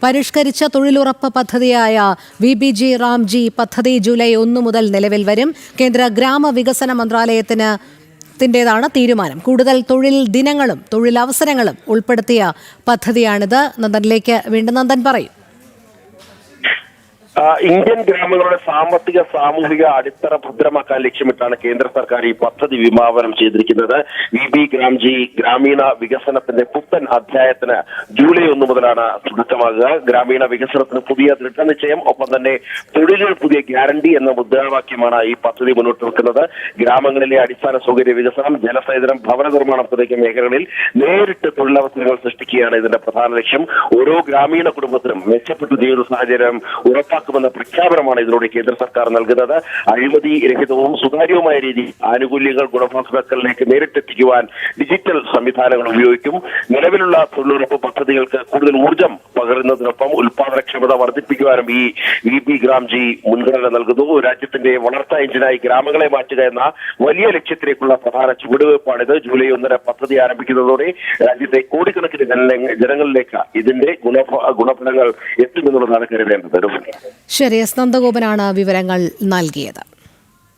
പരിഷ്കരിച്ച തൊഴിലുറപ്പ് പദ്ധതിയായ VBG റാംജി പദ്ധതി ജൂലൈ 1 മുതൽ നിലവിൽ വരും. കേന്ദ്ര ഗ്രാമവികസന മന്ത്രാലയത്തിൻ്റെതാണ് തീരുമാനം. കൂടുതൽ തൊഴിൽ ദിനങ്ങളും തൊഴിലവസരങ്ങളും ഉൾപ്പെടുത്തിയ പദ്ധതിയാണിത്. നന്ദനിലേക്ക് വീണ്ടും നന്ദൻ പറയും. ഇന്ത്യൻ ഗ്രാമങ്ങളുടെ സാമ്പത്തിക സാമൂഹിക അടിത്തറ ഭദ്രമാക്കാൻ ലക്ഷ്യമിട്ടാണ് കേന്ദ്ര സർക്കാർ ഈ പദ്ധതി വിഭാവനം ചെയ്തിരിക്കുന്നത്. VBG റാംജി ഗ്രാമീണ വികസനത്തിന്റെ പുത്തൻ അധ്യായത്തിന് ജൂലൈ 1 മുതലാണ് തുടക്കമാകുക. ഗ്രാമീണ വികസനത്തിന് പുതിയ ദൃഢനിശ്ചയം, ഒപ്പം തന്നെ തൊഴിലുകൾ പുതിയ ഗ്യാരണ്ടി എന്ന മുദ്രാവാക്യമാണ് ഈ പദ്ധതി മുന്നോട്ട് വെക്കുന്നത്. ഗ്രാമങ്ങളിലെ അടിസ്ഥാന സൗകര്യ വികസനം, ജലസേചനം, ഭവന നിർമ്മാണം തുടങ്ങിയ മേഖലകളിൽ നേരിട്ട് തൊഴിലവസരങ്ങൾ സൃഷ്ടിക്കുകയാണ് ഇതിന്റെ പ്രധാന ലക്ഷ്യം. ഓരോ ഗ്രാമീണ കുടുംബത്തിനും മെച്ചപ്പെട്ട ജീവിത സാഹചര്യം ഉറപ്പാക്കുമെന്ന പ്രഖ്യാപനമാണ് ഇതിലൂടെ കേന്ദ്ര സർക്കാർ നൽകുന്നത്. അഴിമതി രഹിതവും സുതാര്യവുമായ രീതിയിൽ ആനുകൂല്യങ്ങൾ ഗുണഭോക്താക്കളിലേക്ക് നേരിട്ടെത്തിക്കുവാൻ ഡിജിറ്റൽ സംവിധാനങ്ങൾ ഉപയോഗിക്കും. നിലവിലുള്ള തൊഴിലുറപ്പ് പദ്ധതികൾക്ക് കൂടുതൽ ഊർജ്ജം പകരുന്നതിനൊപ്പം ഉൽപാദനക്ഷമത വർദ്ധിപ്പിക്കുവാനും ഈ VBG റാംജി മുൻഗണന നൽകുന്നു. രാജ്യത്തിന്റെ വളർച്ചാ എഞ്ചിനായി ഗ്രാമങ്ങളെ മാറ്റുക എന്ന വലിയ ലക്ഷ്യത്തിലേക്കുള്ള പ്രധാന ചുവടുവയ്പ്പാണിത്. ജൂലൈ 1 പദ്ധതി ആരംഭിക്കുന്നതോടെ രാജ്യത്തെ കോടിക്കണക്കിന് ജനങ്ങളിലേക്ക് ഇതിന്റെ ഗുണഫലങ്ങൾ എത്തുമെന്നുള്ളതാണ് കരുതേണ്ടത്. ശരി, നന്ദഗോപനാണ് വിവരങ്ങൾ നൽകിയത്.